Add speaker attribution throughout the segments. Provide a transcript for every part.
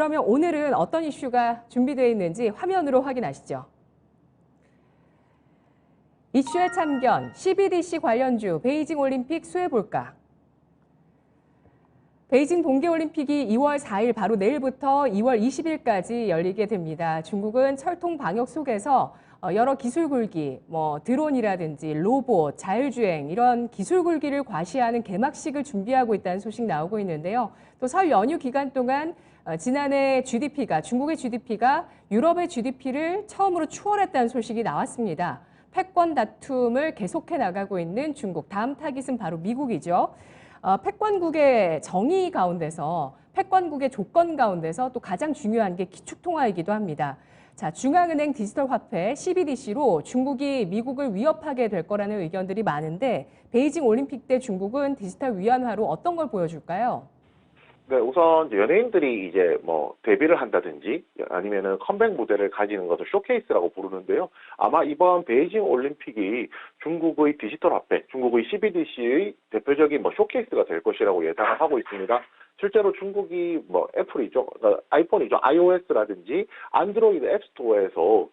Speaker 1: 그러면 오늘은 어떤 이슈가 준비되어 있는지 화면으로 확인하시죠. 이슈의 참견, CBDC 관련주, 베이징 올림픽 수혜볼까? 베이징 동계올림픽이 2월 4일 바로 내일부터 2월 20일까지 열리게 됩니다. 중국은 철통 방역 속에서 여러 기술 굴기, 드론이라든지 로봇, 자율주행 이런 기술 굴기를 과시하는 개막식을 준비하고 있다는 소식 나오고 있는데요. 또 설 연휴 기간 동안 지난해 중국의 GDP가 유럽의 GDP를 처음으로 추월했다는 소식이 나왔습니다. 패권 다툼을 계속해 나가고 있는 중국, 다음 타깃은 바로 미국이죠. 패권국의 정의 가운데서, 패권국의 조건 가운데서 또 가장 중요한 게 기축통화이기도 합니다. 자, 중앙은행 디지털 화폐 CBDC로 중국이 미국을 위협하게 될 거라는 의견들이 많은데 베이징 올림픽 때 중국은 디지털 위안화로 어떤 걸 보여줄까요?
Speaker 2: 네, 우선 연예인들이 이제 데뷔를 한다든지 아니면은 컴백 무대를 가지는 것을 쇼케이스라고 부르는데요. 아마 이번 베이징 올림픽이 중국의 디지털 화폐, 중국의 CBDC의 대표적인 쇼케이스가 될 것이라고 예상을 하고 있습니다. 실제로 중국이 애플이죠, 아이폰이죠, iOS라든지 안드로이드 앱스토어에서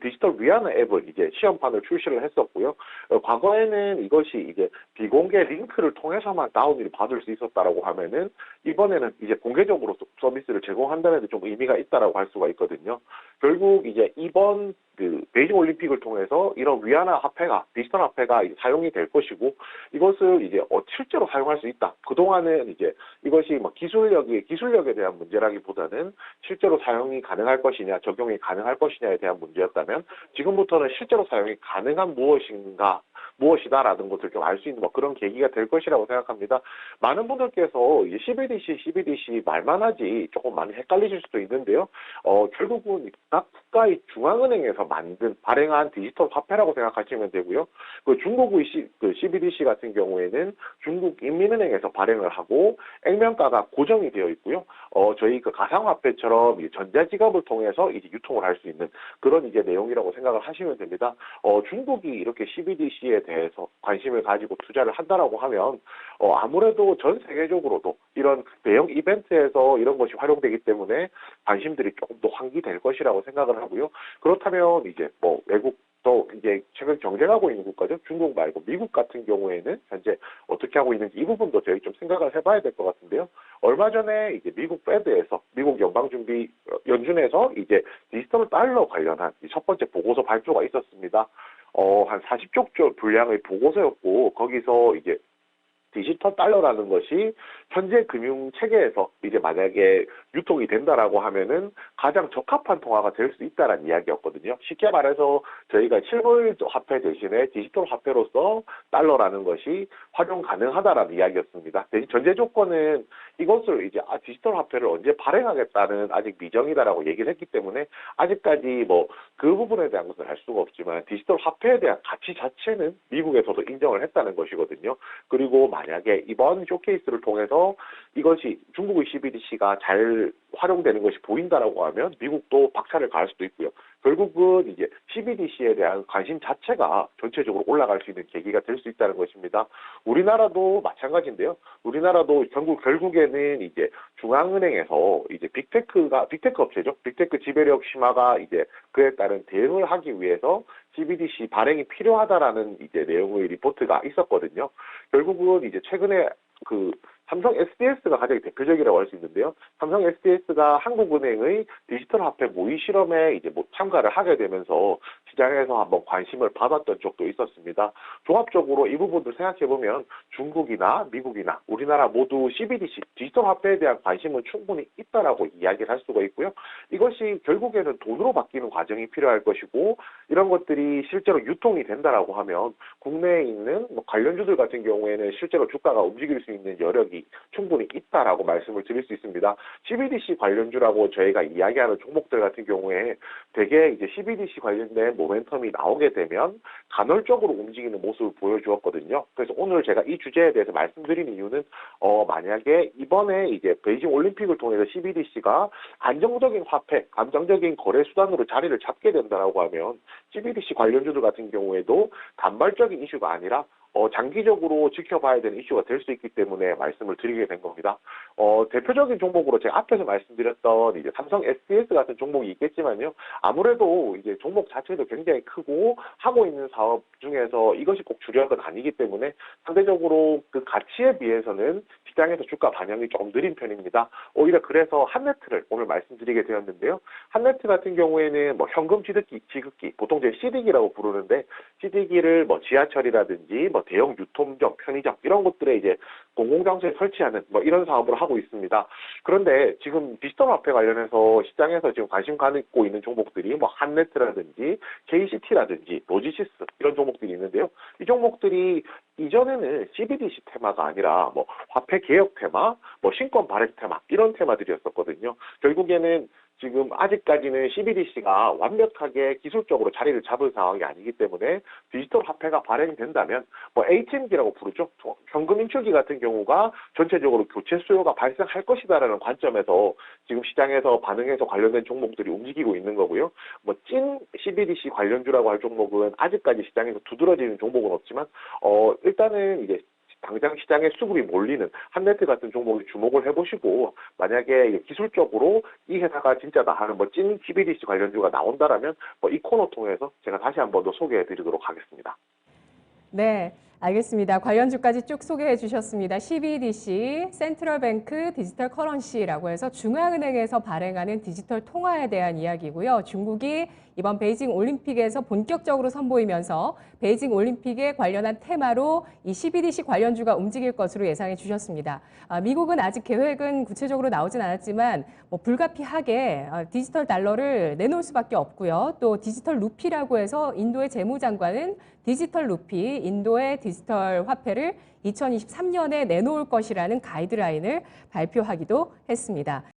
Speaker 2: 디지털 위안화 앱을 이제 시험판을 출시를 했었고요. 과거에는 이것이 이제 비공개 링크를 통해서만 다운을 받을 수 있었다라고 하면은 이번에는 이제 공개적으로 서비스를 제공한다는 데 좀 의미가 있다라고 할 수가 있거든요. 결국 이제 이번 베이징 올림픽을 통해서 이런 위안화 화폐가, 디지털 화폐가 사용이 될 것이고, 이것을 이제 실제로 사용할 수 있다. 그동안은 이제 이것이 기술력에 대한 문제라기보다는 실제로 사용이 가능할 것이냐, 적용이 가능할 것이냐에 대한 문제였다면, 지금부터는 실제로 사용이 가능한 무엇이다라는 것을 좀 알 수 있는 그런 계기가 될 것이라고 생각합니다. 많은 분들께서 이제 CBDC 말만 하지 조금 많이 헷갈리실 수도 있는데요. 결국은 각 국가의 중앙은행에서 발행한 디지털 화폐라고 생각하시면 되고요. 중국의 CBDC 같은 경우에는 중국 인민은행에서 발행을 하고 액면가가 고정이 되어 있고요. 저희 가상화폐처럼 전자지갑을 통해서 이제 유통을 할 수 있는 그런 이제 내용이라고 생각을 하시면 됩니다. 중국이 이렇게 CBDC에 대해서 관심을 가지고 투자를 한다라고 하면 아무래도 전 세계적으로도 이런 대형 이벤트에서 이런 것이 활용되기 때문에 관심들이 조금 더 환기될 것이라고 생각을 하고요. 그렇다면 이제 외국도 이제 최근 경쟁하고 있는 국가죠. 중국 말고 미국 같은 경우에는 현재 어떻게 하고 있는지 이 부분도 저희 좀 생각을 해봐야 될 것 같은데요. 얼마 전에 이제 미국 페드에서 미국 연방준비 연준에서 이제 디지털 달러 관련한 첫 번째 보고서 발표가 있었습니다. 한 40조 분량의 보고서였고, 거기서 이제 디지털 달러라는 것이 현재 금융 체계에서 이제 만약에 유통이 된다라고 하면은 가장 적합한 통화가 될 수 있다라는 이야기였거든요. 쉽게 말해서 저희가 실물 화폐 대신에 디지털 화폐로서 달러라는 것이 활용 가능하다라는 이야기였습니다. 대신 전제 조건은 이것을 이제 디지털 화폐를 언제 발행하겠다는 아직 미정이다라고 얘기를 했기 때문에 아직까지 그 부분에 대한 것은 알 수가 없지만 디지털 화폐에 대한 가치 자체는 미국에서도 인정을 했다는 것이거든요. 그리고 만약에 이번 쇼케이스를 통해서 이것이 중국의 CBDC가 잘 활용되는 것이 보인다라고 하면 미국도 박차를 가할 수도 있고요. 결국은 이제 CBDC에 대한 관심 자체가 전체적으로 올라갈 수 있는 계기가 될 수 있다는 것입니다. 우리나라도 마찬가지인데요. 우리나라도 결국에는 이제 중앙은행에서 이제 빅테크 업체죠. 빅테크 지배력 심화가 이제 그에 따른 대응을 하기 위해서 CBDC 발행이 필요하다라는 이제 내용의 리포트가 있었거든요. 결국은 이제 최근에 삼성 SDS가 가장 대표적이라고 할 수 있는데요. 삼성 SDS가 한국은행의 디지털 화폐 모의 실험에 이제 참가를 하게 되면서 시장에서 한번 관심을 받았던 적도 있었습니다. 종합적으로 이 부분들 생각해보면 중국이나 미국이나 우리나라 모두 CBDC, 디지털 화폐에 대한 관심은 충분히 있다라고 이야기를 할 수가 있고요. 이것이 결국에는 돈으로 바뀌는 과정이 필요할 것이고, 이런 것들이 실제로 유통이 된다라고 하면 국내에 있는 관련주들 같은 경우에는 실제로 주가가 움직일 수 있는 여력이 충분히 있다라고 말씀을 드릴 수 있습니다. CBDC 관련주라고 저희가 이야기하는 종목들 같은 경우에 대개 이제 CBDC 관련된 모멘텀이 나오게 되면 간헐적으로 움직이는 모습을 보여주었거든요. 그래서 오늘 제가 이 주제에 대해서 말씀드린 이유는 만약에 이번에 이제 베이징 올림픽을 통해서 CBDC가 안정적인 화폐, 안정적인 거래 수단으로 자리를 잡게 된다라고 하면 CBDC 관련주들 같은 경우에도 단발적인 이슈가 아니라 장기적으로 지켜봐야 되는 이슈가 될 수 있기 때문에 말씀을 드리게 된 겁니다. 대표적인 종목으로 제가 앞에서 말씀드렸던 이제 삼성 SDS 같은 종목이 있겠지만요. 아무래도 이제 종목 자체도 굉장히 크고 하고 있는 사업 중에서 이것이 꼭 주력은 아니기 때문에 상대적으로 그 가치에 비해서는 시장에서 주가 반영이 조금 느린 편입니다. 오히려 그래서 한네트를 오늘 말씀드리게 되었는데요. 한네트 같은 경우에는 뭐 현금 지급기, 보통 저희 CD기라고 부르는데 CD기를 뭐 지하철이라든지 뭐 대형 유통점, 편의점 이런 곳들에 이제 공공장소에 설치하는 뭐 이런 사업을 하고 있습니다. 그런데 지금 디지털 화폐 관련해서 시장에서 지금 관심 갖고 있는 종목들이 뭐 한네트라든지 KCT라든지 로지시스 이런 종목들이 있는데요. 이 종목들이 이전에는 CBDC 테마가 아니라 뭐 화폐 개혁 테마, 뭐 신권 발행 테마 이런 테마들이었었거든요. 결국에는 지금 아직까지는 CBDC가 완벽하게 기술적으로 자리를 잡은 상황이 아니기 때문에 디지털 화폐가 발행된다면 뭐 ATM기라고 부르죠. 현금 인출기 같은 경우가 전체적으로 교체 수요가 발생할 것이다라는 관점에서 지금 시장에서 반응해서 관련된 종목들이 움직이고 있는 거고요. 뭐 찐 CBDC 관련주라고 할 종목은 아직까지 시장에서 두드러지는 종목은 없지만 일단은 이제 당장 시장에 수급이 몰리는 한네트 같은 종목에 주목을 해보시고 만약에 기술적으로 이 회사가 진짜다 하는 뭐 찐 CBDC 관련주가 나온다라면 뭐 이 코너 통해서 제가 다시 한 번 더 소개해드리도록 하겠습니다.
Speaker 1: 네, 알겠습니다. 관련주까지 쭉 소개해 주셨습니다. CBDC, 센트럴뱅크 디지털 커런시라고 해서 중앙은행에서 발행하는 디지털 통화에 대한 이야기고요. 중국이 이번 베이징 올림픽에서 본격적으로 선보이면서 베이징 올림픽에 관련한 테마로 이 CBDC 관련주가 움직일 것으로 예상해 주셨습니다. 미국은 아직 계획은 구체적으로 나오진 않았지만 뭐 불가피하게 디지털 달러를 내놓을 수밖에 없고요. 또 디지털 루피라고 해서 인도의 재무장관은 디지털 루피, 인도의 디지털 화폐를 2023년에 내놓을 것이라는 가이드라인을 발표하기도 했습니다.